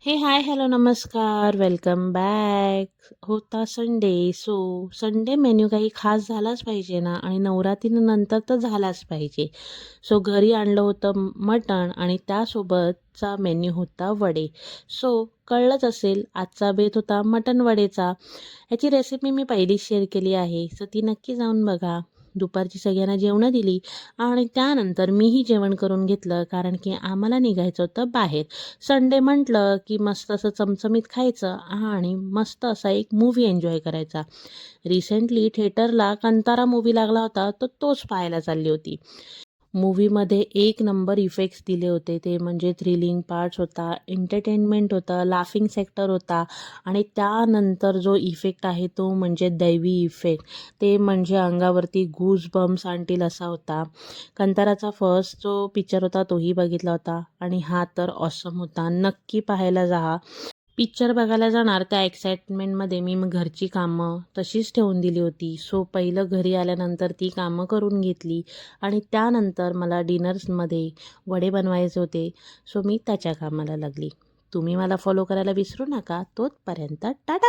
हे hi hello नमस्कार welcome back. होता संडे. संडे मेन्यू काही खास झालाच पाहिजे ना, आणि नवरात्रीनंतर तर झालाच पाहिजे. घरी आणलं होतं मटण आणि त्यासोबतचा मेन्यू होता वडे. कळलंच असेल आजचा बेत होता मटण वडेचा. ह्याची रेसिपी मी पहिलीच शेअर केली आहे, ती नक्की जाऊन बघा. दुपारची सगळ्यांना जेवणं दिली आणि त्यानंतर मीही जेवण करून घेतलं, कारण की आम्हाला निघायचं होतं बाहेर. संडे म्हटलं की मस्त असं चमचमीत खायचं आणि मस्त असा एक मूव्ही एन्जॉय करायचा. रिसेंटली थिएटरला कंतारा मूव्ही लागला होता, तर तोच पाहायला चालली होती. मूव्हीमध्ये एक नंबर इफेक्ट्स दिले होते. ते म्हणजे थ्रिलिंग पार्ट्स होता, एंटरटेनमेंट होतं, लाफिंग सेक्टर होता आणि त्यानंतर जो इफेक्ट आहे तो म्हणजे दैवी इफेक्ट. ते म्हणजे अंगावरती गूज बम्स आणतील असा होता. कंताराचा फर्स्ट जो पिक्चर होता तोही बघितला होता आणि हा तर ऑसम होता. नक्की पाहायला जा. पिक्चर बघायला जाणार त्या एक्साइटमेंटमध्ये मी मग घरची कामं तशीच ठेवून दिली होती. पहिलं घरी आल्यानंतर ती कामं करून घेतली आणि त्यानंतर मला डिनर्समध्ये वडे बनवायचे होते. मी त्याच्या कामाला लागली. तुम्ही मला फॉलो करायला विसरू नका. तोपर्यंत टाटा.